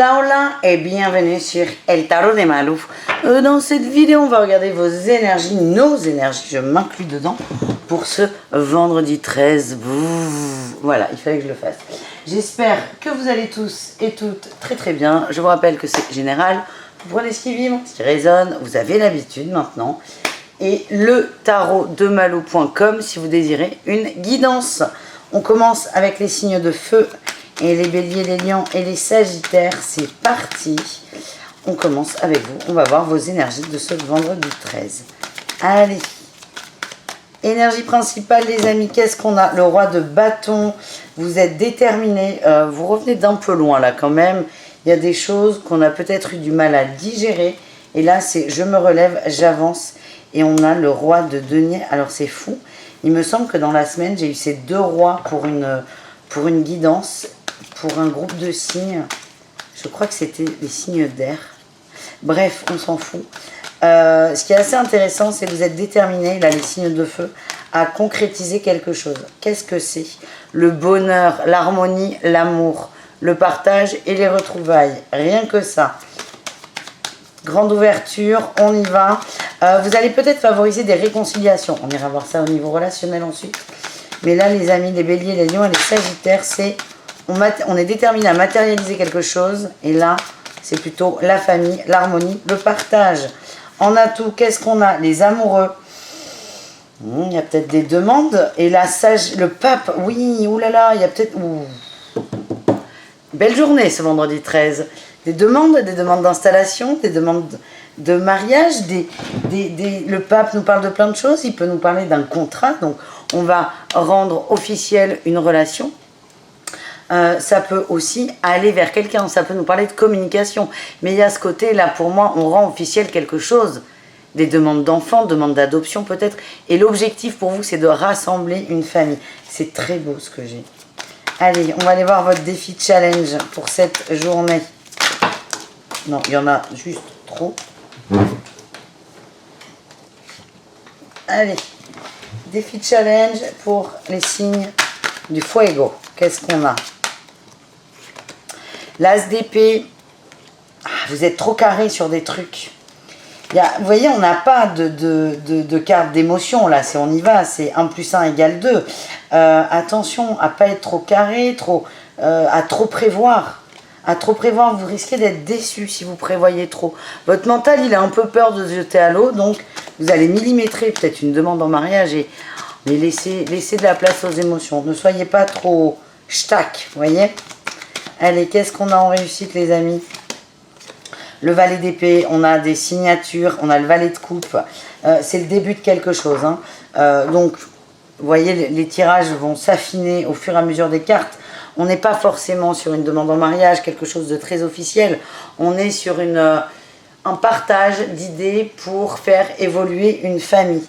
Hola hola et bienvenue sur El Tarot de Malou. Dans cette vidéo, on va regarder vos énergies, nos énergies, je m'inclus dedans, pour ce vendredi 13. Voilà, il fallait que je le fasse. J'espère que vous allez tous et toutes très très bien. Je vous rappelle que c'est général. Vous prenez ce qui vibre, ce qui résonne, vous avez l'habitude maintenant. Et le tarot de Malou.com si vous désirez une guidance. On commence avec les signes de feu. Et les béliers, les lions et les sagittaires, c'est parti. On commence avec vous. On va voir vos énergies de ce vendredi 13. Allez. Énergie principale, les amis, qu'est-ce qu'on a? Le roi de bâton. Vous êtes déterminés. Vous revenez d'un peu loin là quand même. Il y a des choses qu'on a peut-être eu du mal à digérer. Et là, c'est je me relève, j'avance. Et on a le roi de denier. Alors, c'est fou. Il me semble que dans la semaine, j'ai eu ces deux rois pour une guidance. Pour un groupe de signes, je crois que c'était les signes d'air. Bref, on s'en fout. Ce qui est assez intéressant, c'est que vous êtes déterminés, là, les signes de feu, à concrétiser quelque chose. Qu'est-ce que c'est? Le bonheur, l'harmonie, l'amour, le partage et les retrouvailles. Rien que ça. Grande ouverture, on y va. Vous allez peut-être favoriser des réconciliations. On ira voir ça au niveau relationnel ensuite. Mais là, les amis, les béliers, les lions et les sagittaires, c'est... On est déterminé à matérialiser quelque chose. Et là, c'est plutôt la famille, l'harmonie, le partage. En atout, qu'est-ce qu'on a? Les amoureux. Il y a peut-être des demandes. Et la sage, le pape, oui, oulala, il y a peut-être... Belle journée ce vendredi 13. Des demandes d'installation, des demandes de mariage. Le pape nous parle de plein de choses. Il peut nous parler d'un contrat. Donc, on va rendre officielle une relation. Ça peut aussi aller vers quelqu'un, ça peut nous parler de communication. Mais il y a ce côté-là, pour moi, on rend officiel quelque chose. Des demandes d'enfants, demandes d'adoption peut-être. Et l'objectif pour vous, c'est de rassembler une famille. C'est très beau ce que j'ai. Allez, on va aller voir votre défi challenge pour cette journée. Non, il y en a juste trop. Allez, défi challenge pour les signes du fuego. Qu'est-ce qu'on a? L'as d'épée, vous êtes trop carré sur des trucs. Vous voyez, on n'a pas de carte d'émotion là, on y va, c'est 1 + 1 = 2. Attention à ne pas être trop carré, à trop prévoir. À trop prévoir, vous risquez d'être déçu si vous prévoyez trop. Votre mental, il a un peu peur de se jeter à l'eau, donc vous allez millimétrer peut-être une demande en mariage mais laissez de la place aux émotions. Ne soyez pas trop ch'tac, vous voyez. Allez, qu'est-ce qu'on a en réussite, les amis? Le valet d'épée, on a des signatures, on a le valet de coupe. C'est le début de quelque chose. Donc, vous voyez, les tirages vont s'affiner au fur et à mesure des cartes. On n'est pas forcément sur une demande en mariage, quelque chose de très officiel. On est sur un partage d'idées pour faire évoluer une famille.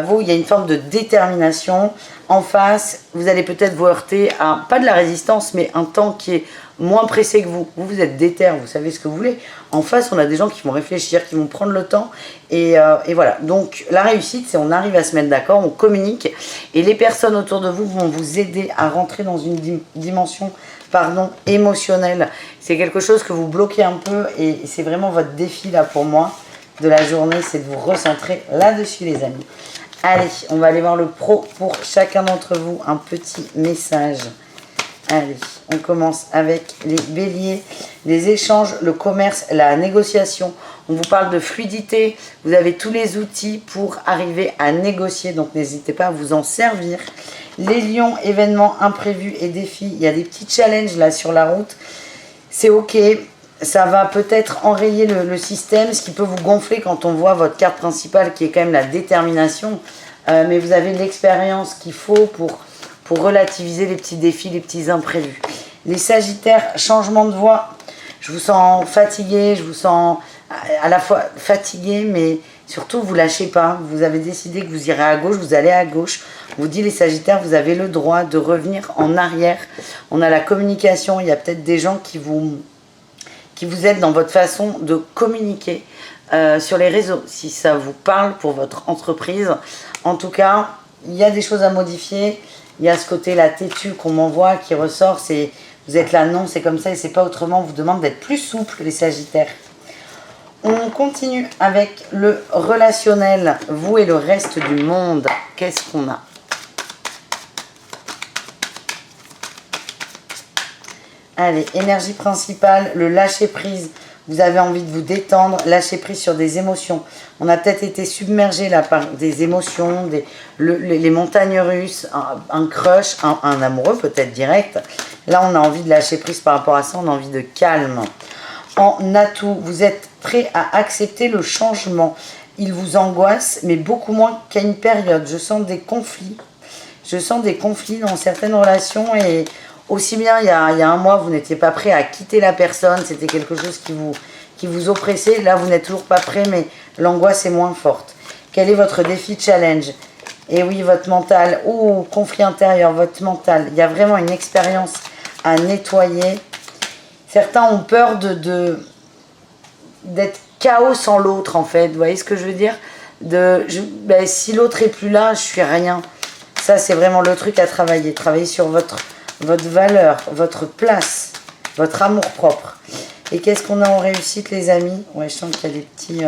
Vous, il y a une forme de détermination. En face, vous allez peut-être vous heurter à, pas de la résistance, mais un temps qui est moins pressé que vous. Vous êtes déter, vous savez ce que vous voulez. En face, on a des gens qui vont réfléchir, qui vont prendre le temps. Et voilà. Donc, la réussite, c'est on arrive à se mettre d'accord, on communique. Et les personnes autour de vous vont vous aider à rentrer dans une dimension émotionnelle. C'est quelque chose que vous bloquez un peu. Et c'est vraiment votre défi, là, pour moi, de la journée, c'est de vous recentrer là-dessus, les amis. Allez, on va aller voir le pro pour chacun d'entre vous. Un petit message. Allez, on commence avec les béliers. Les échanges, le commerce, la négociation. On vous parle de fluidité. Vous avez tous les outils pour arriver à négocier. Donc, n'hésitez pas à vous en servir. Les lions, événements imprévus et défis. Il y a des petits challenges là sur la route. C'est OK. Ça va peut-être enrayer le système, ce qui peut vous gonfler quand on voit votre carte principale qui est quand même la détermination. Mais vous avez l'expérience qu'il faut pour relativiser les petits défis, les petits imprévus. Les sagittaires, changement de voix. Je vous sens fatigué, je vous sens à la fois fatigué, mais surtout vous lâchez pas. Vous avez décidé que vous irez à gauche, vous allez à gauche. On vous dit les sagittaires, vous avez le droit de revenir en arrière. On a la communication, il y a peut-être des gens qui vous aident dans votre façon de communiquer sur les réseaux, si ça vous parle pour votre entreprise. En tout cas, il y a des choses à modifier. Il y a ce côté-là têtu qu'on m'envoie qui ressort, c'est Vous êtes là, non, c'est comme ça et c'est pas autrement. On vous demande d'être plus souple, les Sagittaires. On continue avec le relationnel, vous et le reste du monde. Qu'est-ce qu'on a? Allez, énergie principale, le lâcher-prise. Vous avez envie de vous détendre, lâcher prise sur des émotions. On a peut-être été submergé là par des émotions, les montagnes russes, un crush, un amoureux peut-être direct. Là, on a envie de lâcher prise par rapport à ça, on a envie de calme. En atout, vous êtes prêt à accepter le changement. Il vous angoisse, mais beaucoup moins qu'à une période. Je sens des conflits. Je sens des conflits dans certaines relations et aussi bien il y a un mois, vous n'étiez pas prêt à quitter la personne. C'était quelque chose qui vous oppressait. Là, vous n'êtes toujours pas prêt, mais l'angoisse est moins forte. Quel est votre défi challenge? Et oui, votre mental. Ouh, conflit intérieur, votre mental. Il y a vraiment une expérience à nettoyer. Certains ont peur d'être chaos sans l'autre, en fait. Vous voyez ce que je veux dire? Si l'autre est plus là, je suis rien. Ça, c'est vraiment le truc à travailler. Travailler sur votre valeur, votre place, votre amour-propre. Et qu'est-ce qu'on a en réussite, les amis? Ouais, je sens qu'il y a des petits...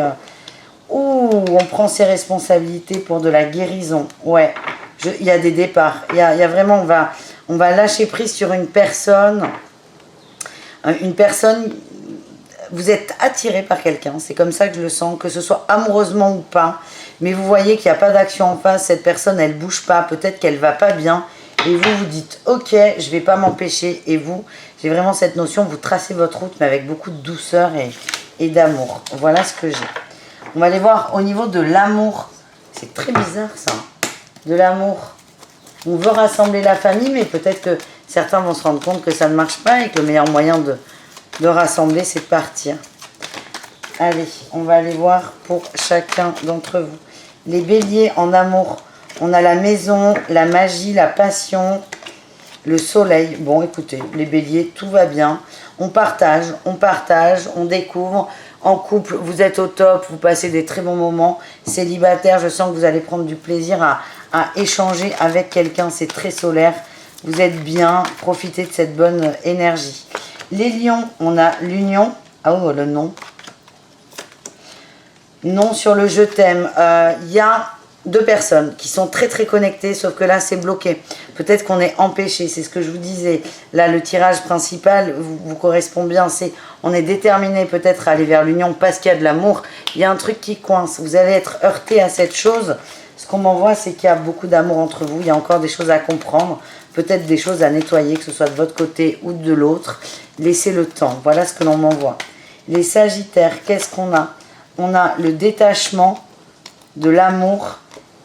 on prend ses responsabilités pour de la guérison. Ouais, il y a des départs. Il y a vraiment... On va lâcher prise sur une personne. Vous êtes attiré par quelqu'un, c'est comme ça que je le sens, que ce soit amoureusement ou pas. Mais vous voyez qu'il n'y a pas d'action en face, cette personne, elle ne bouge pas, peut-être qu'elle ne va pas bien. Et vous, vous dites, ok, je ne vais pas m'empêcher. Et vous, j'ai vraiment cette notion, vous tracez votre route, mais avec beaucoup de douceur et d'amour. Voilà ce que j'ai. On va aller voir au niveau de l'amour. C'est très bizarre, ça. De l'amour. On veut rassembler la famille, mais peut-être que certains vont se rendre compte que ça ne marche pas et que le meilleur moyen de rassembler, c'est de partir. Allez, on va aller voir pour chacun d'entre vous. Les béliers en amour. On a la maison, la magie, la passion, le soleil. Bon, écoutez, les béliers, tout va bien. On partage, on découvre. En couple, vous êtes au top, vous passez des très bons moments. Célibataire, je sens que vous allez prendre du plaisir à échanger avec quelqu'un. C'est très solaire. Vous êtes bien, profitez de cette bonne énergie. Les lions, on a l'union. Ah oh, le non. Non sur le je t'aime. Il y a deux personnes qui sont très très connectées, sauf que là c'est bloqué. Peut-être qu'on est empêché, c'est ce que je vous disais. Là le tirage principal vous correspond bien. On est déterminé peut-être à aller vers l'union parce qu'il y a de l'amour. Il y a un truc qui coince. Vous allez être heurté à cette chose. Ce qu'on m'envoie, c'est qu'il y a beaucoup d'amour entre vous. Il y a encore des choses à comprendre. Peut-être des choses à nettoyer, que ce soit de votre côté ou de l'autre. Laissez le temps. Voilà ce que l'on m'envoie. Les Sagittaires, qu'est-ce qu'on a? On a le détachement de l'amour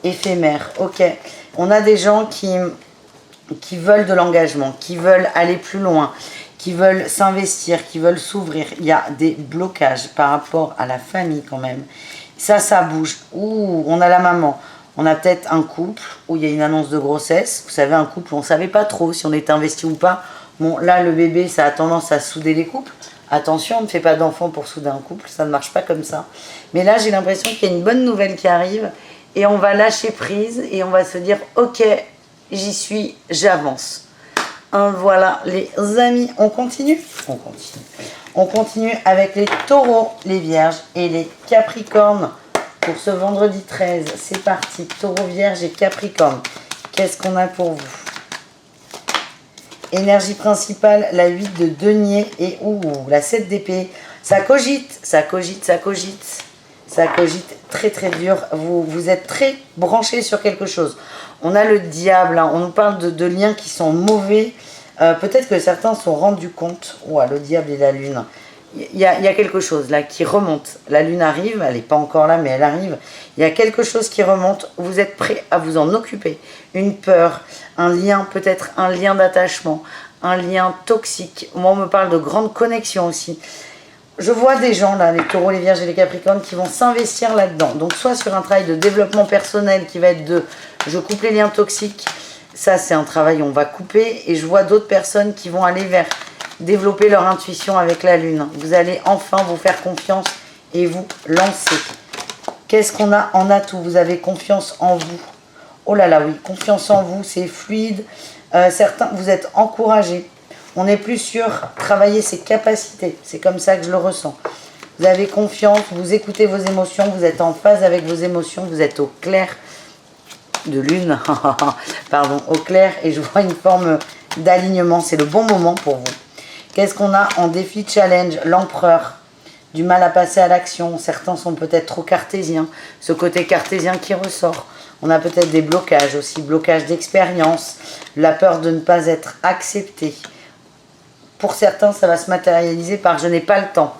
éphémère. Ok. On a des gens qui veulent de l'engagement, qui veulent aller plus loin, qui veulent s'investir, qui veulent s'ouvrir. Il y a des blocages par rapport à la famille quand même. Ça bouge. Ouh, on a la maman. On a peut-être un couple où il y a une annonce de grossesse. Vous savez, un couple où on ne savait pas trop si on était investi ou pas. Bon, là, le bébé, ça a tendance à souder les couples. Attention, on ne fait pas d'enfants pour souder un couple. Ça ne marche pas comme ça. Mais là, j'ai l'impression qu'il y a une bonne nouvelle qui arrive. Et on va lâcher prise et on va se dire, ok, j'y suis, j'avance. Voilà, les amis, on continue? On continue. On continue avec les taureaux, les vierges et les capricornes. Pour ce vendredi 13, c'est parti. Taureau, vierge et capricorne. Qu'est-ce qu'on a pour vous? Énergie principale, la 8 de denier et la 7 d'épée. Ça cogite, ça cogite, ça cogite. Ça cogite très très dur. Vous êtes très branché sur quelque chose. On a le diable, hein. On nous parle de liens qui sont mauvais. Peut-être que certains se sont rendus compte. Le diable et la lune. Il y a quelque chose là qui remonte. La lune arrive, elle n'est pas encore là, mais elle arrive. Il y a quelque chose qui remonte. Vous êtes prêt à vous en occuper. Une peur, un lien, peut-être un lien d'attachement, un lien toxique. Moi, on me parle de grande connexion aussi. Je vois des gens là, les taureaux, les vierges et les capricornes, qui vont s'investir là-dedans. Donc, soit sur un travail de développement personnel qui va être je coupe les liens toxiques. Ça, c'est un travail où on va couper. Et je vois d'autres personnes qui vont aller vers développer leur intuition avec la lune. Vous allez enfin vous faire confiance et vous lancer. Qu'est-ce qu'on a en atout? Vous avez confiance en vous. Oh là là, oui, confiance en vous, c'est fluide. Certains, vous êtes encouragés. On est plus sur travailler ses capacités. C'est comme ça que je le ressens. Vous avez confiance, vous écoutez vos émotions, vous êtes en phase avec vos émotions, vous êtes au clair de lune, pardon, au clair, et je vois une forme d'alignement. C'est le bon moment pour vous. Qu'est-ce qu'on a en défi challenge? L'empereur. Du mal à passer à l'action. Certains sont peut-être trop cartésiens. Ce côté cartésien qui ressort. On a peut-être des blocages aussi. Blocage d'expérience. La peur de ne pas être accepté. Pour certains, ça va se matérialiser par « je n'ai pas le temps ».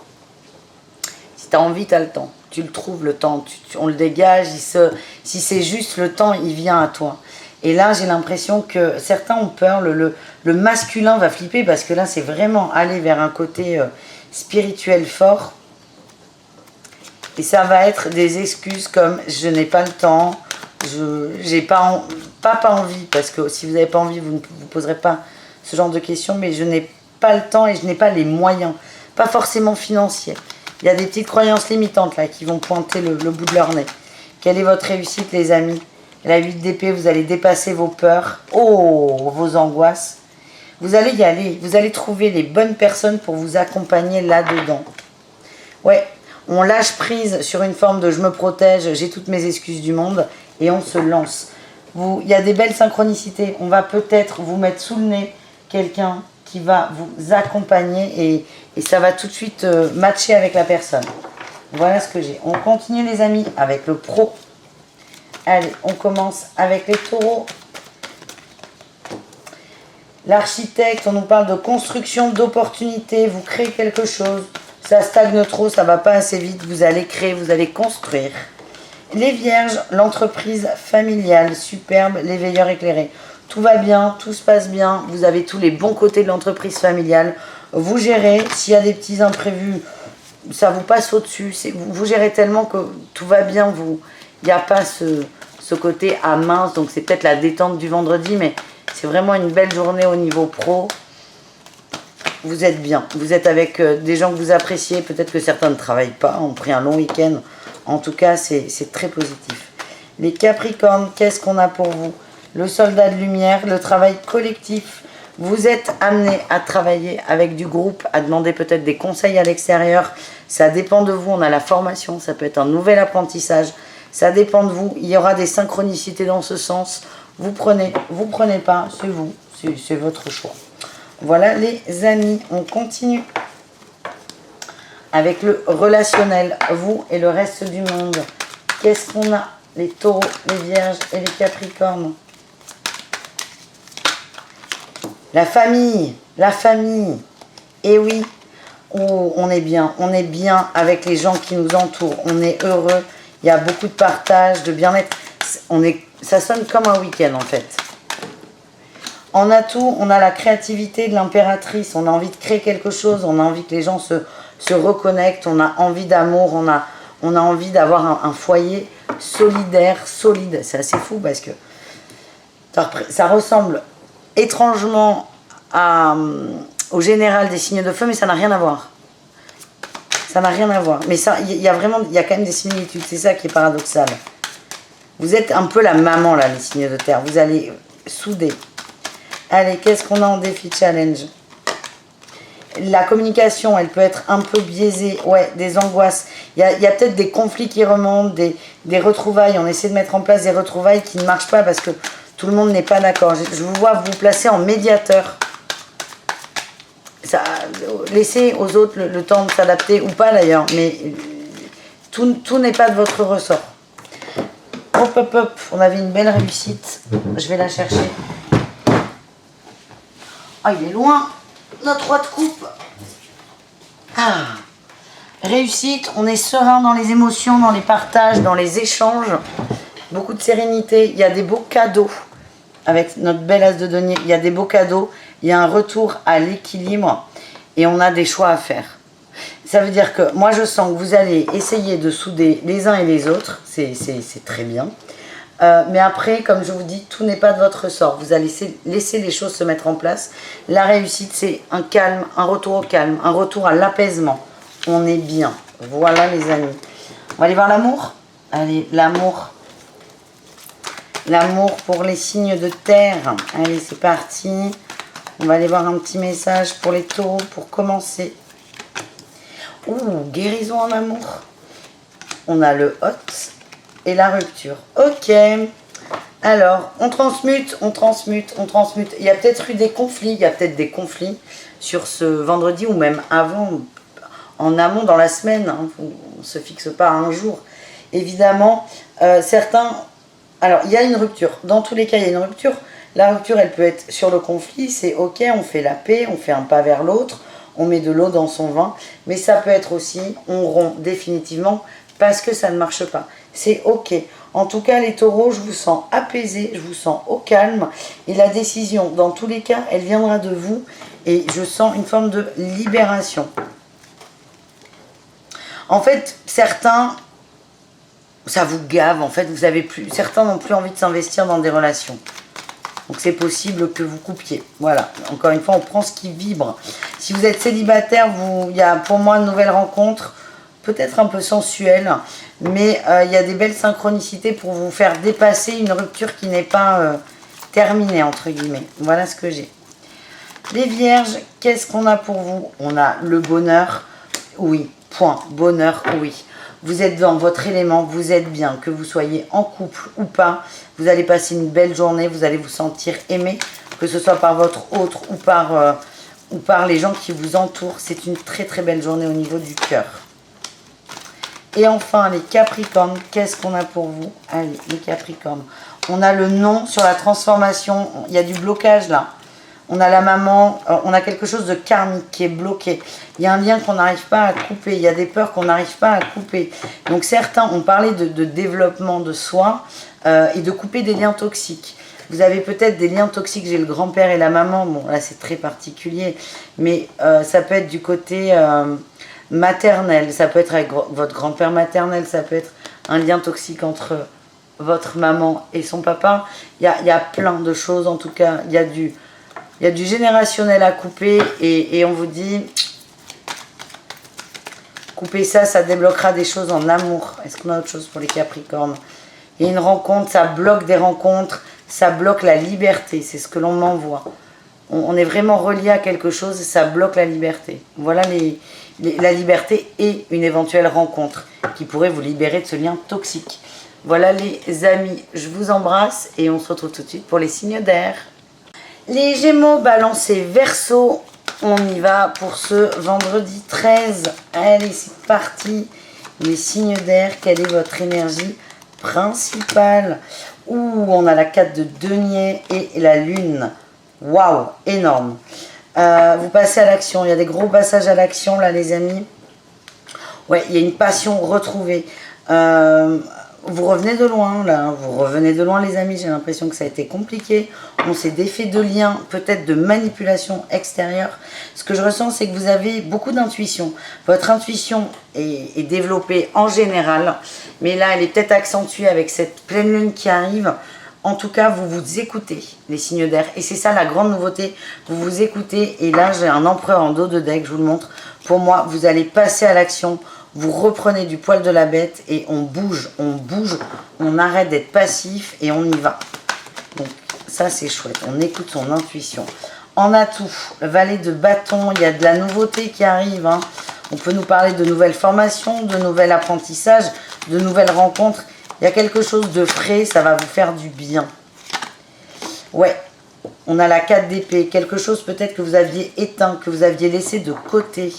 Si tu as envie, tu as le temps. Tu le trouves, le temps. On le dégage. Si c'est juste le temps, il vient à toi. Et là, j'ai l'impression que certains ont peur. Le masculin va flipper parce que là, c'est vraiment aller vers un côté spirituel fort. Et ça va être des excuses comme « je n'ai pas le temps », je n'ai pas envie, parce que si vous n'avez pas envie, vous ne vous poserez pas ce genre de questions, mais je n'ai pas le temps et je n'ai pas les moyens, pas forcément financiers. Il y a des petites croyances limitantes là qui vont pointer le bout de leur nez. Quelle est votre réussite, les amis? La 8 d'épée, vous allez dépasser vos peurs, vos angoisses. Vous allez y aller, vous allez trouver les bonnes personnes pour vous accompagner là-dedans. Ouais. On lâche prise sur une forme de « je me protège, j'ai toutes mes excuses du monde » et on se lance. Il y a des belles synchronicités. On va peut-être vous mettre sous le nez quelqu'un qui va vous accompagner et ça va tout de suite matcher avec la personne. Voilà ce que j'ai. On continue les amis avec le pro. Allez, on commence avec les taureaux. L'architecte, on nous parle de construction, d'opportunités. Vous créez quelque chose. Ça stagne trop, ça va pas assez vite, vous allez créer, vous allez construire. Les vierges, l'entreprise familiale, superbe, les veilleurs éclairés. Tout va bien, tout se passe bien, vous avez tous les bons côtés de l'entreprise familiale. Vous gérez, s'il y a des petits imprévus, ça vous passe au-dessus. Vous gérez tellement que tout va bien, il n'y a pas ce côté « ah mince », donc c'est peut-être la détente du vendredi, mais c'est vraiment une belle journée au niveau pro. Vous êtes bien, vous êtes avec des gens que vous appréciez, peut-être que certains ne travaillent pas, ont pris un long week-end. En tout cas, c'est très positif. Les Capricornes, qu'est-ce qu'on a pour vous? Le soldat de lumière, le travail collectif. Vous êtes amené à travailler avec du groupe, à demander peut-être des conseils à l'extérieur. Ça dépend de vous, on a la formation, ça peut être un nouvel apprentissage. Ça dépend de vous, il y aura des synchronicités dans ce sens. Vous prenez pas, c'est vous, c'est votre choix. Voilà les amis, on continue avec le relationnel, vous et le reste du monde. Qu'est-ce qu'on a? Les taureaux, les vierges et les capricornes. La famille. Et oui, on est bien avec les gens qui nous entourent, on est heureux, il y a beaucoup de partage, de bien-être. Ça sonne comme un week-end en fait. En atout, on a la créativité de l'impératrice. On a envie de créer quelque chose. On a envie que les gens se reconnectent. On a envie d'amour. On a envie d'avoir un foyer solidaire, solide. C'est assez fou parce que ça ressemble étrangement au général des signes de feu, mais ça n'a rien à voir. Ça n'a rien à voir. Mais il y a quand même des similitudes. C'est ça qui est paradoxal. Vous êtes un peu la maman, là, les signes de terre. Vous allez souder. Allez, qu'est-ce qu'on a en défi challenge? La communication, elle peut être un peu biaisée. Ouais, des angoisses. Il y a peut-être des conflits qui remontent, des retrouvailles. On essaie de mettre en place des retrouvailles qui ne marchent pas parce que tout le monde n'est pas d'accord. Je vous vois vous placer en médiateur. Laissez aux autres le temps de s'adapter, ou pas d'ailleurs. Mais tout n'est pas de votre ressort. Hop, on avait une belle réussite. Je vais la chercher. Ah, il est loin, notre roi de coupe. Ah, réussite, on est serein dans les émotions, dans les partages, dans les échanges. Beaucoup de sérénité, il y a des beaux cadeaux. Avec notre bel as de denier, il y a des beaux cadeaux. Il y a un retour à l'équilibre et on a des choix à faire. Ça veut dire que moi, je sens que vous allez essayer de souder les uns et les autres. C'est très bien. Mais après, comme je vous dis, tout n'est pas de votre ressort. Vous allez laisser les choses se mettre en place. La réussite, c'est un calme, un retour au calme, un retour à l'apaisement. On est bien. Voilà les amis. On va aller voir l'amour. Allez, l'amour. L'amour pour les signes de terre. Allez, c'est parti. On va aller voir un petit message pour les taureaux pour commencer. Ouh, guérison en amour. On a le hot et la rupture. Ok. Alors, on transmute, on transmute, on transmute. Il y a peut-être eu des conflits, il y a peut-être des conflits sur ce vendredi ou même avant, en amont dans la semaine. Hein. On ne se fixe pas à un jour. Évidemment, certains... Alors, il y a une rupture. Dans tous les cas, il y a une rupture. La rupture, elle peut être sur le conflit. C'est ok, on fait la paix, on fait un pas vers l'autre, on met de l'eau dans son vin. Mais ça peut être aussi, on rompt définitivement parce que ça ne marche pas. C'est ok. En tout cas, les taureaux, je vous sens apaisés, je vous sens au calme. Et la décision, dans tous les cas, elle viendra de vous. Et je sens une forme de libération. En fait, certains, ça vous gave. En fait, vous avez plus, certains n'ont plus envie de s'investir dans des relations. Donc c'est possible que vous coupiez. Voilà, encore une fois, on prend ce qui vibre. Si vous êtes célibataire, il y a pour moi une nouvelle rencontre, peut-être un peu sensuelle, mais il y a des belles synchronicités pour vous faire dépasser une rupture qui n'est pas terminée, entre guillemets. Voilà ce que j'ai. Les vierges, qu'est-ce qu'on a pour vous? On a le bonheur, oui, point, bonheur, oui. Vous êtes dans votre élément, vous êtes bien, que vous soyez en couple ou pas. Vous allez passer une belle journée, vous allez vous sentir aimé, que ce soit par votre autre ou par les gens qui vous entourent. C'est une très très belle journée au niveau du cœur. Et enfin, les Capricornes, qu'est-ce qu'on a pour vous? Allez, les Capricornes. On a le non sur la transformation, il y a du blocage là. On a la maman, on a quelque chose de karmique qui est bloqué. Il y a un lien qu'on n'arrive pas à couper. Il y a des peurs qu'on n'arrive pas à couper. Donc certains ont parlé de développement de soi et de couper des liens toxiques. Vous avez peut-être des liens toxiques. J'ai le grand-père et la maman. Bon, là c'est très particulier. Mais ça peut être du côté maternel. Ça peut être avec votre grand-père maternel. Ça peut être un lien toxique entre votre maman et son papa. Il y a plein de choses. En tout cas, il y a du générationnel à couper et on vous dit, couper ça, ça débloquera des choses en amour. Est-ce qu'on a autre chose pour les Capricornes? Il y a une rencontre, ça bloque des rencontres, ça bloque la liberté, c'est ce que l'on m'envoie. On est vraiment relié à quelque chose, ça bloque la liberté. Voilà la liberté et une éventuelle rencontre qui pourrait vous libérer de ce lien toxique. Voilà les amis, je vous embrasse et on se retrouve tout de suite pour les signes d'air. Les Gémeaux, Balance et Verseau, on y va pour ce vendredi 13. Allez, c'est parti. Les signes d'air, quelle est votre énergie principale? Ouh, on a la 4 de denier et la lune. Waouh, énorme. Vous passez à l'action, il y a des gros passages à l'action là les amis. Ouais, il y a une passion retrouvée. Vous revenez de loin, là, vous revenez de loin les amis, j'ai l'impression que ça a été compliqué. On s'est défait de liens, peut-être de manipulation extérieure. Ce que je ressens, c'est que vous avez beaucoup d'intuition. Votre intuition est développée en général, mais là, elle est peut-être accentuée avec cette pleine lune qui arrive. En tout cas, vous vous écoutez, les signes d'air. Et c'est ça la grande nouveauté, vous vous écoutez. Et là, j'ai un empereur en dos de deck, je vous le montre. Pour moi, vous allez passer à l'action. Vous reprenez du poil de la bête et on bouge, on arrête d'être passif et on y va. Donc ça c'est chouette, on écoute son intuition. En atout, valet de bâton, il y a de la nouveauté qui arrive. Hein. On peut nous parler de nouvelles formations, de nouvel apprentissage, de nouvelles rencontres. Il y a quelque chose de frais, ça va vous faire du bien. Ouais, on a la 4 d'épée, quelque chose peut-être que vous aviez éteint, que vous aviez laissé de côté.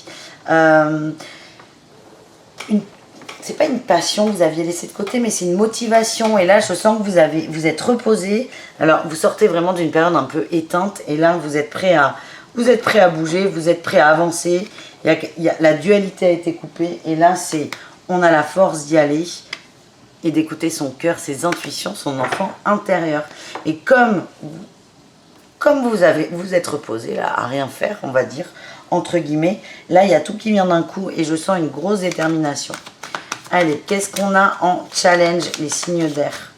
C'est pas une passion que vous aviez laissé de côté, mais c'est une motivation. Et là, je sens que vous êtes reposé. Alors, vous sortez vraiment d'une période un peu éteinte. Et là, vous êtes prêt à bouger, vous êtes prêt à avancer. La dualité a été coupée. Et là, on a la force d'y aller et d'écouter son cœur, ses intuitions, son enfant intérieur. Et comme vous êtes reposé là, à rien faire, on va dire, entre guillemets, là, il y a tout qui vient d'un coup et je sens une grosse détermination. Allez, qu'est-ce qu'on a en challenge, les signes d'air?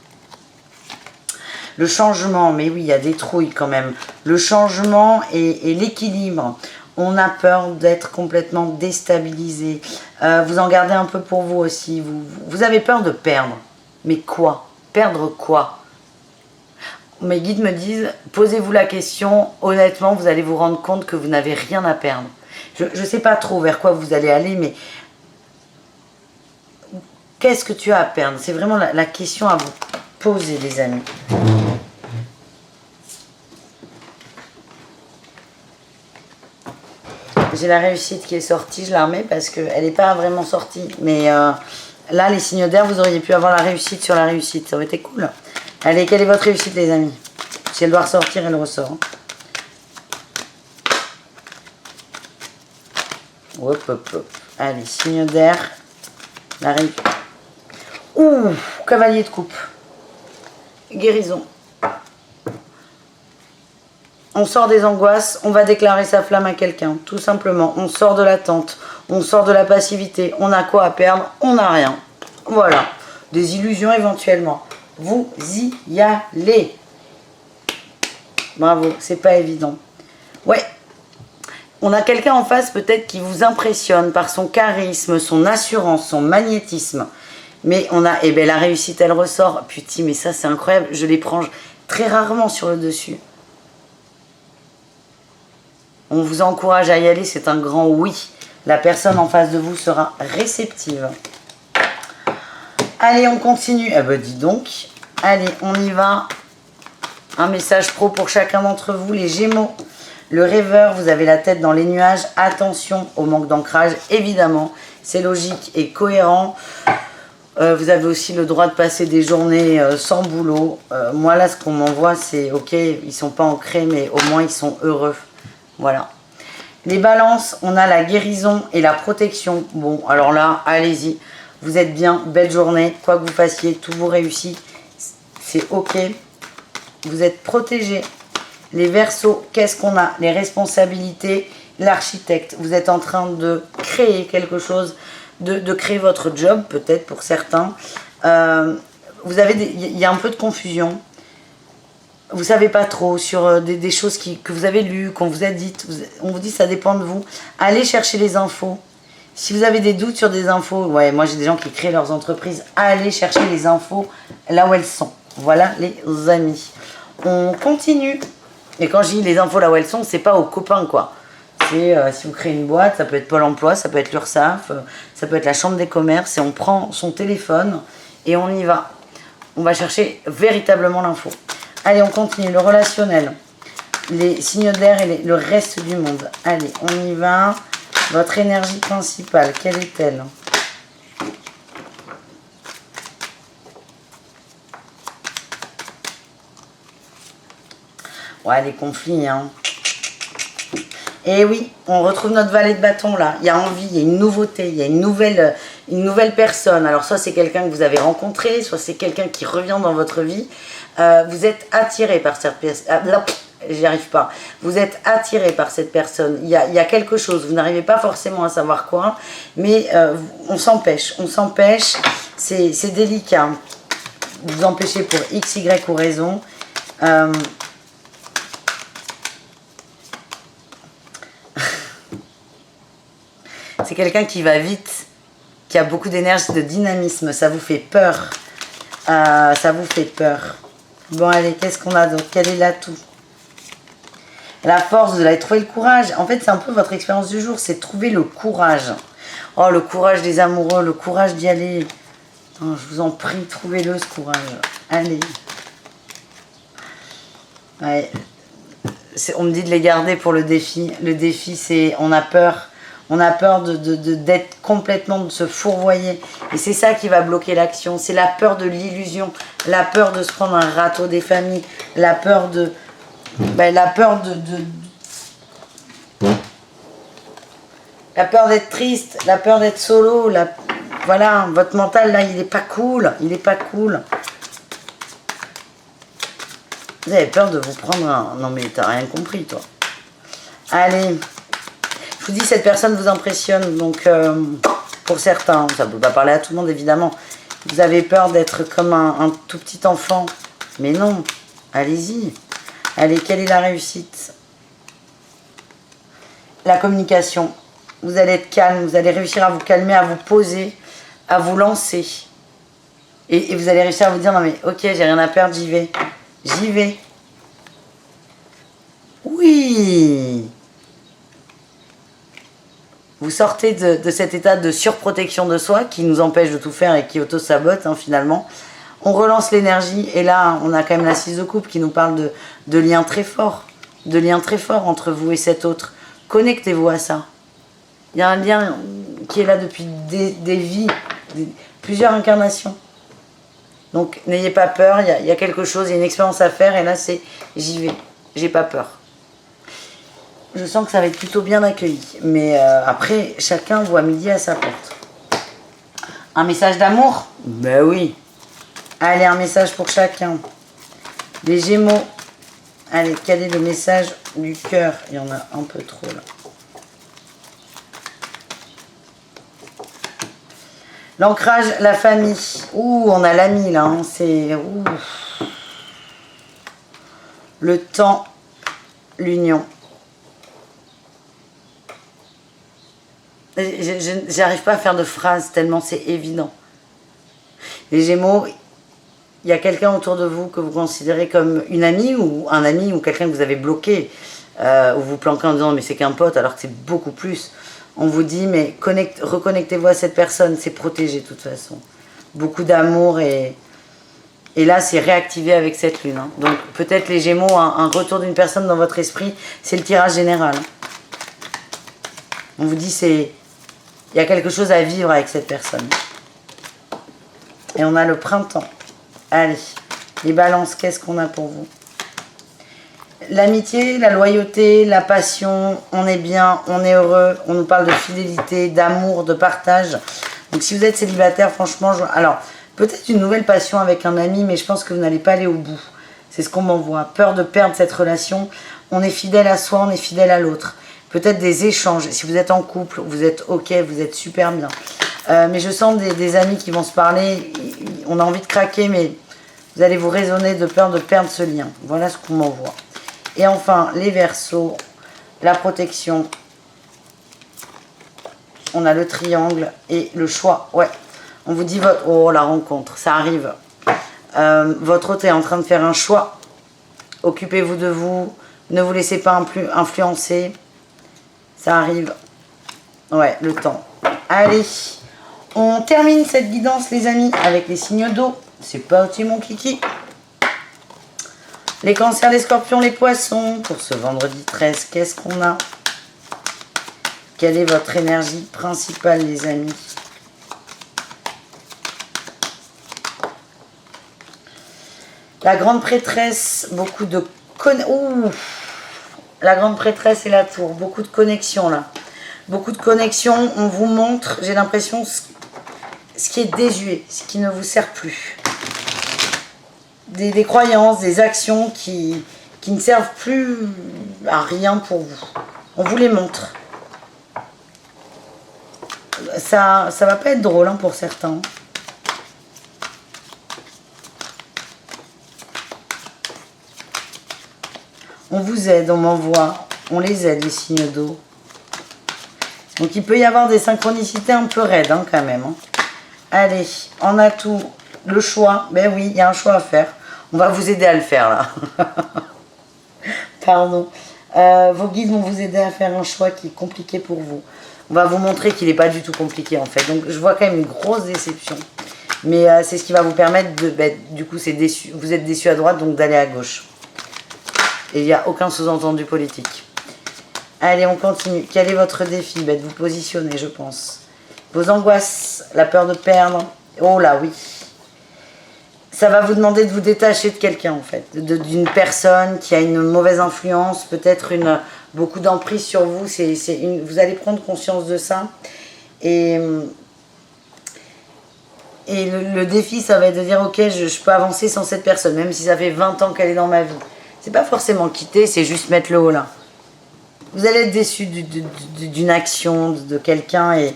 Le changement, mais oui, il y a des trouilles quand même. Le changement et l'équilibre. On a peur d'être complètement déstabilisé. Vous en gardez un peu pour vous aussi. Vous avez peur de perdre. Mais quoi? Perdre quoi? Mes guides me disent, posez-vous la question, honnêtement, vous allez vous rendre compte que vous n'avez rien à perdre. Je ne sais pas trop vers quoi vous allez aller, mais qu'est-ce que tu as à perdre? C'est vraiment la question à vous poser, les amis. J'ai la réussite qui est sortie, je la remets parce qu'elle n'est pas vraiment sortie. Mais là, les signes d'air, vous auriez pu avoir la réussite sur la réussite. Ça aurait été cool. Allez, quelle est votre réussite, les amis? Si elle doit ressortir, elle ressort. Hop, hop, hop. Allez, signe d'air. La réussite. Ouh, cavalier de coupe. Guérison. On sort des angoisses, on va déclarer sa flamme à quelqu'un, tout simplement. On sort de l'attente, on sort de la passivité. On a quoi à perdre? On n'a rien. Voilà. Des illusions éventuellement. Vous y allez. Bravo, c'est pas évident. Ouais. On a quelqu'un en face peut-être qui vous impressionne par son charisme, son assurance, son magnétisme. Mais on a, eh bien la réussite, elle ressort. Putain, mais ça c'est incroyable. Je les prends très rarement sur le dessus. On vous encourage à y aller, c'est un grand oui. La personne en face de vous sera réceptive. Allez, on continue. Ah bah dis donc. Allez, on y va. Un message pro pour chacun d'entre vous, les Gémeaux. Le rêveur, vous avez la tête dans les nuages. Attention au manque d'ancrage, évidemment. C'est logique et cohérent. Vous avez aussi le droit de passer des journées sans boulot. Moi, là, ce qu'on m'envoie, c'est ok, ils ne sont pas ancrés, mais au moins, ils sont heureux. Voilà. Les balances, on a la guérison et la protection. Bon, alors là, allez-y. Vous êtes bien, belle journée. Quoi que vous fassiez, tout vous réussit. C'est ok. Vous êtes protégés. Les Verseaux, qu'est-ce qu'on a? Les responsabilités, l'architecte. Vous êtes en train de créer quelque chose, de créer votre job, peut-être pour certains. Vous avez il y a un peu de confusion. Vous savez pas trop sur des choses que vous avez lues, qu'on vous a dites. On vous dit ça dépend de vous. Allez chercher les infos. Si vous avez des doutes sur des infos, ouais, moi j'ai des gens qui créent leurs entreprises. Allez chercher les infos là où elles sont. Voilà les amis. On continue. Et quand je dis les infos là où elles sont, c'est pas aux copains quoi. C'est si vous créez une boîte, ça peut être Pôle emploi, ça peut être l'URSSAF, ça peut être la Chambre des commerces. Et on prend son téléphone et on y va. On va chercher véritablement l'info. Allez, on continue. Le relationnel, les signes d'air et le reste du monde. Allez, on y va. Votre énergie principale, quelle est-elle? Ouais, les conflits, hein. Et oui, on retrouve notre valet de bâton là. Il y a envie, il y a une nouveauté, il y a une nouvelle personne. Alors soit c'est quelqu'un que vous avez rencontré, soit c'est quelqu'un qui revient dans votre vie. Vous êtes attiré par cette personne. J'y arrive pas. Vous êtes attiré par cette personne. Il y a quelque chose. Vous n'arrivez pas forcément à savoir quoi, mais on s'empêche. On s'empêche. C'est délicat. Vous vous empêchez pour X, Y ou raison. C'est quelqu'un qui va vite, qui a beaucoup d'énergie, de dynamisme. Ça vous fait peur. Ça vous fait peur. Bon, allez, qu'est-ce qu'on a d'autre? Quel est l'atout? La force, vous allez trouver le courage. En fait, c'est un peu votre expérience du jour, c'est trouver le courage. Oh, le courage des amoureux, le courage d'y aller. Oh, je vous en prie, trouvez-le, ce courage. Allez. Ouais. On me dit de les garder pour le défi. Le défi, c'est on a peur. On a peur d'être complètement, de se fourvoyer. Et c'est ça qui va bloquer l'action. C'est la peur de l'illusion. La peur de se prendre un râteau des familles. La peur de... la peur la peur d'être triste. La peur d'être solo. Voilà, votre mental, là, il n'est pas cool. Il n'est pas cool. Vous avez peur de vous prendre un... Non, mais t'as rien compris, toi. Allez. Je vous dis, cette personne vous impressionne, donc pour certains, ça ne peut pas parler à tout le monde évidemment. Vous avez peur d'être comme un tout petit enfant, mais non, allez-y. Allez, quelle est la réussite? La communication. Vous allez être calme, vous allez réussir à vous calmer, à vous poser, à vous lancer. Et vous allez réussir à vous dire, non mais ok, j'ai rien à perdre, j'y vais. J'y vais. Oui. Vous sortez de cet état de surprotection de soi qui nous empêche de tout faire et qui auto-sabote finalement. On relance l'énergie et là, on a quand même la 6 de coupe qui nous parle de liens très forts. De liens très forts entre vous et cet autre. Connectez-vous à ça. Il y a un lien qui est là depuis des vies, plusieurs incarnations. Donc n'ayez pas peur, il y a quelque chose, il y a une expérience à faire et là c'est j'y vais, j'ai pas peur. Je sens que ça va être plutôt bien accueilli. Mais après, chacun voit midi à sa porte. Un message d'amour? Ben oui. Allez, un message pour chacun. Les Gémeaux. Allez, quel est le message du cœur? Il y en a un peu trop là. L'ancrage, la famille. Ouh, on a l'ami là. Hein. C'est... Ouh. Le temps, l'union. J'arrive pas à faire de phrases tellement c'est évident. Les Gémeaux, il y a quelqu'un autour de vous que vous considérez comme une amie ou un ami ou quelqu'un que vous avez bloqué, ou vous planquez en disant mais c'est qu'un pote alors que c'est beaucoup plus. On vous dit mais reconnectez-vous à cette personne, c'est protégé de toute façon. Beaucoup d'amour et là c'est réactivé avec cette lune. Hein. Donc peut-être les Gémeaux, un retour d'une personne dans votre esprit, c'est le tirage général. On vous dit il y a quelque chose à vivre avec cette personne. Et on a le printemps. Allez, les balances, qu'est-ce qu'on a pour vous? L'amitié, la loyauté, la passion, on est bien, on est heureux, on nous parle de fidélité, d'amour, de partage. Donc si vous êtes célibataire, franchement, alors peut-être une nouvelle passion avec un ami, mais je pense que vous n'allez pas aller au bout. C'est ce qu'on m'envoie. Peur de perdre cette relation. On est fidèle à soi, on est fidèle à l'autre. Peut-être des échanges. Si vous êtes en couple, vous êtes ok, vous êtes super bien. Mais je sens des amis qui vont se parler. On a envie de craquer, mais vous allez vous raisonner de peur de perdre ce lien. Voilà ce qu'on m'envoie. Et enfin, les Verseaux, la protection. On a le triangle et le choix. Ouais, on vous dit oh, la rencontre, ça arrive. Votre hôte est en train de faire un choix. Occupez-vous de vous. Ne vous laissez pas influencer. Ça arrive. Ouais, le temps. Allez, on termine cette guidance, les amis, avec les signes d'eau. C'est parti, mon kiki. Les cancers, les scorpions, les poissons. Pour ce vendredi 13, qu'est-ce qu'on a? Quelle est votre énergie principale, les amis? La grande prêtresse, beaucoup de... Ouh, la grande prêtresse et la tour, beaucoup de connexions là. Beaucoup de connexions, on vous montre, j'ai l'impression, ce qui est désuet, ce qui ne vous sert plus. Des croyances, des actions qui ne servent plus à rien pour vous. On vous les montre. Ça va pas être drôle hein, pour certains. On vous aide, on m'envoie, on les aide, les signes d'eau. Donc il peut y avoir des synchronicités un peu raides hein, quand même. Hein. Allez, en atout, le choix. Ben oui, il y a un choix à faire. On va vous aider à le faire là. Pardon. Vos guides vont vous aider à faire un choix qui est compliqué pour vous. On va vous montrer qu'il n'est pas du tout compliqué en fait. Donc je vois quand même une grosse déception. Mais c'est ce qui va vous permettre de... Ben, du coup, c'est déçu. Vous êtes déçu à droite, donc d'aller à gauche. Et il n'y a aucun sous-entendu politique. Allez, on continue. Quel est votre défi? De vous positionner, je pense. Vos angoisses, la peur de perdre. Oh là, oui. Ça va vous demander de vous détacher de quelqu'un, en fait. D'une personne qui a une mauvaise influence, peut-être beaucoup d'emprise sur vous. Vous allez prendre conscience de ça. Et le défi, ça va être de dire, ok, je peux avancer sans cette personne, même si ça fait 20 ans qu'elle est dans ma vie. C'est pas forcément quitter, c'est juste mettre le haut là. Vous allez être déçu d'une action de quelqu'un et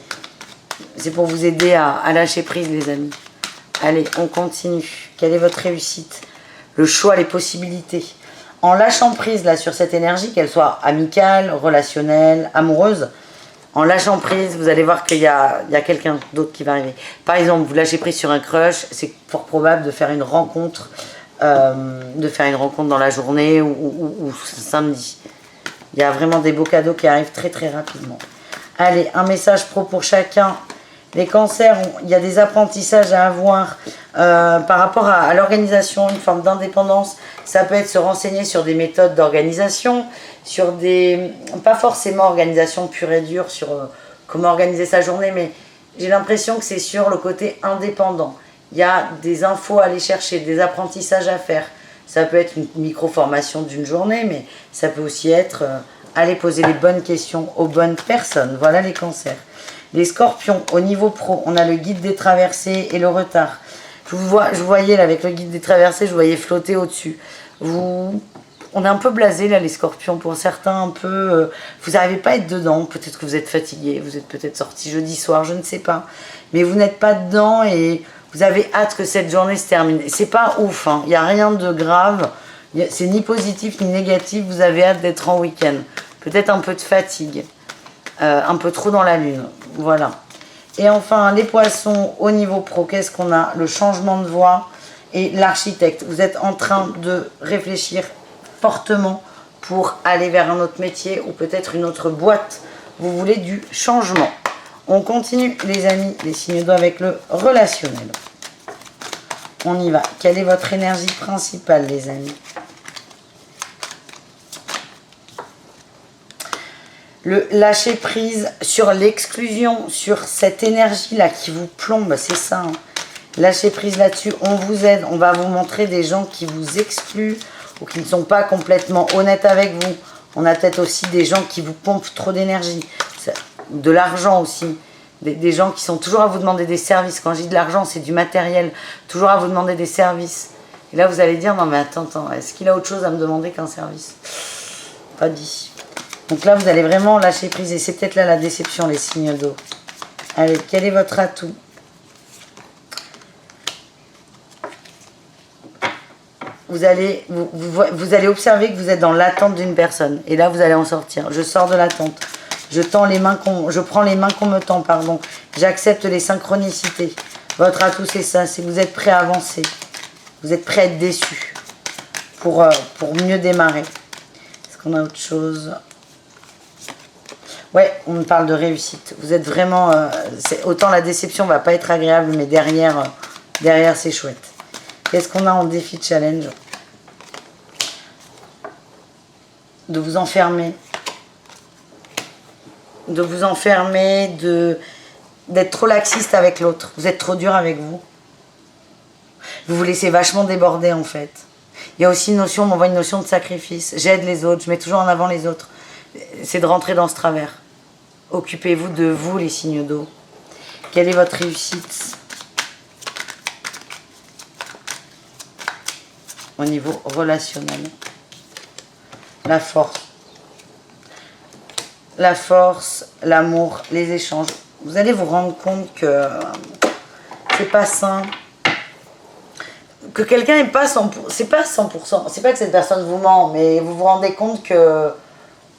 c'est pour vous aider à lâcher prise, les amis. Allez, on continue. Quelle est votre réussite? Le choix, les possibilités. En lâchant prise là sur cette énergie, qu'elle soit amicale, relationnelle, amoureuse, en lâchant prise, vous allez voir qu'il y a quelqu'un d'autre qui va arriver. Par exemple, vous lâchez prise sur un crush, c'est fort probable de faire une rencontre. Dans la journée ou samedi. Il y a vraiment des beaux cadeaux qui arrivent très très rapidement. Allez, un message pro pour chacun. Les cancers, il y a des apprentissages à avoir par rapport à l'organisation, une forme d'indépendance. Ça peut être se renseigner sur des méthodes d'organisation, sur des... pas forcément organisation pure et dure, sur comment organiser sa journée, mais j'ai l'impression que c'est sur le côté indépendant. Il y a des infos à aller chercher, des apprentissages à faire. Ça peut être une micro-formation d'une journée, mais ça peut aussi être aller poser les bonnes questions aux bonnes personnes. Voilà les cancers. Les scorpions, au niveau pro, on a le guide des traversées et le retard. Je vous voyais là avec le guide des traversées, je vous voyais flotter au-dessus. On est un peu blasé là les scorpions, pour certains un peu... vous n'arrivez pas à être dedans, peut-être que vous êtes fatigué, vous êtes peut-être sorti jeudi soir, je ne sais pas. Mais vous n'êtes pas dedans et vous avez hâte que cette journée se termine. C'est pas ouf, hein. Il n'y a rien de grave, c'est ni positif ni négatif, vous avez hâte d'être en week-end. Peut-être un peu de fatigue, un peu trop dans la lune, voilà. Et enfin, les poissons, au niveau pro, qu'est-ce qu'on a? Le changement de voie et l'architecte. Vous êtes en train de réfléchir fortement pour aller vers un autre métier ou peut-être une autre boîte. Vous voulez du changement. On continue, les amis, les signes d'eau avec le relationnel. On y va. Quelle est votre énergie principale, les amis? Le lâcher prise sur l'exclusion, sur cette énergie-là qui vous plombe, c'est ça. Hein. Lâcher prise là-dessus, on vous aide, on va vous montrer des gens qui vous excluent ou qui ne sont pas complètement honnêtes avec vous. On a peut-être aussi des gens qui vous pompent trop d'énergie, de l'argent aussi. Des gens qui sont toujours à vous demander des services. Quand je dis de l'argent, c'est du matériel, toujours à vous demander des services. Et là, vous allez dire, non mais attends, est-ce qu'il a autre chose à me demander qu'un service? Pas dit. Donc là, vous allez vraiment lâcher prise. Et c'est peut-être là la déception, les signes d'eau. Allez, quel est votre atout? Vous allez observer que vous êtes dans l'attente d'une personne. Et là, vous allez en sortir. Je sors de l'attente. Je prends les mains qu'on me tend, pardon. J'accepte les synchronicités. Votre atout, c'est ça. C'est que vous êtes prêt à avancer. Vous êtes prêt à être déçu. Pour mieux démarrer. Est-ce qu'on a autre chose? Ouais, on me parle de réussite. Vous êtes vraiment... autant la déception va pas être agréable, mais derrière c'est chouette. Qu'est-ce qu'on a en défi challenge? De vous enfermer. De vous enfermer, d'être trop laxiste avec l'autre. Vous êtes trop dur avec vous. Vous vous laissez vachement déborder en fait. Il y a aussi une notion, on m'envoie une notion de sacrifice. J'aide les autres, je mets toujours en avant les autres. C'est de rentrer dans ce travers. Occupez-vous de vous, les signes d'eau. Quelle est votre réussite au niveau relationnel? La force. La force, l'amour, les échanges. Vous allez vous rendre compte que c'est pas sain. Que quelqu'un n'est pas 100%. C'est pas 100%. C'est pas que cette personne vous ment, mais vous vous rendez compte que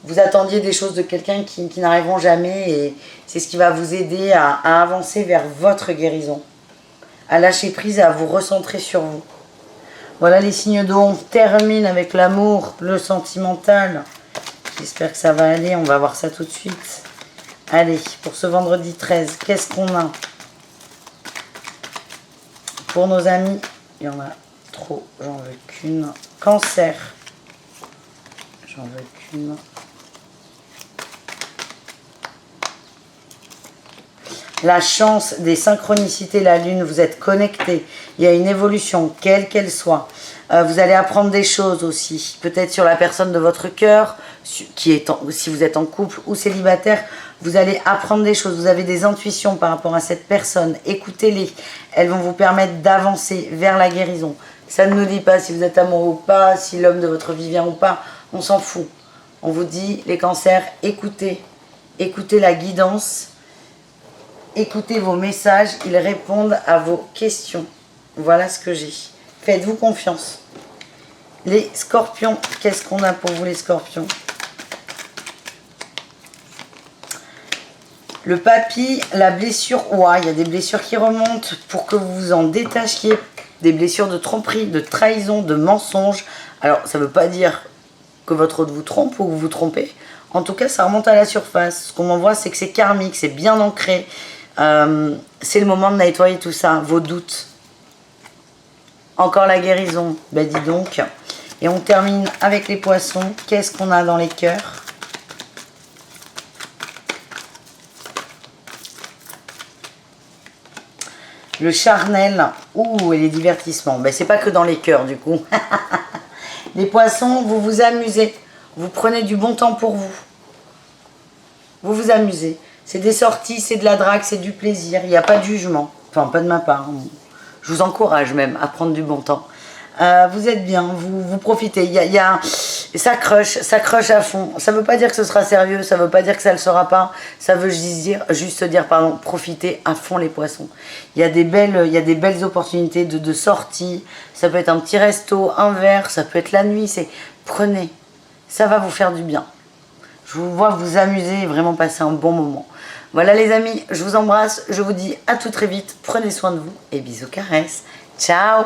vous attendiez des choses de quelqu'un qui n'arriveront jamais et c'est ce qui va vous aider à avancer vers votre guérison, à lâcher prise et à vous recentrer sur vous. Voilà les signes d'eau, on termine avec l'amour, le sentimental. J'espère que ça va aller, on va voir ça tout de suite. Allez, pour ce vendredi 13, qu'est-ce qu'on a? Pour nos amis, il y en a trop, j'en veux qu'une. Cancer, j'en veux qu'une. La chance des synchronicités, la lune, vous êtes connectés. Il y a une évolution, quelle qu'elle soit. Vous allez apprendre des choses aussi. Peut-être sur la personne de votre cœur, si vous êtes en couple ou célibataire, vous allez apprendre des choses. Vous avez des intuitions par rapport à cette personne. Écoutez-les. Elles vont vous permettre d'avancer vers la guérison. Ça ne nous dit pas si vous êtes amoureux ou pas, si l'homme de votre vie vient ou pas. On s'en fout. On vous dit, les cancers, écoutez. Écoutez la guidance. Écoutez vos messages, ils répondent à vos questions. Voilà ce que j'ai. Faites-vous confiance. Les scorpions, qu'est-ce qu'on a pour vous les scorpions? Le papy, la blessure, ouais, il y a des blessures qui remontent pour que vous vous en détachiez. Des blessures de tromperie, de trahison, de mensonge. Alors, ça ne veut pas dire que votre autre vous trompe ou que vous vous trompez. En tout cas, ça remonte à la surface. Ce qu'on m'envoie, c'est que c'est karmique, c'est bien ancré. C'est le moment de nettoyer tout ça, vos doutes. Encore la guérison, ben dis donc. Et on termine avec les poissons. Qu'est-ce qu'on a dans les cœurs? Le charnel, ouh, et les divertissements. Ben, c'est pas que dans les cœurs, du coup. Les poissons, vous vous amusez. Vous prenez du bon temps pour vous. Vous vous amusez. C'est des sorties, c'est de la drague, c'est du plaisir. Il n'y a pas de jugement. Enfin, pas de ma part. Je vous encourage même à prendre du bon temps. Vous êtes bien, vous profitez. Ça crush à fond. Ça ne veut pas dire que ce sera sérieux, ça ne veut pas dire que ça ne le sera pas. Ça veut juste dire, pardon, profitez à fond les poissons. Il y a des belles opportunités de sortie. Ça peut être un petit resto, un verre, ça peut être la nuit. Prenez, ça va vous faire du bien. Je vous vois vous amuser et vraiment passer un bon moment. Voilà les amis, je vous embrasse. Je vous dis à tout très vite. Prenez soin de vous et bisous caresses. Ciao!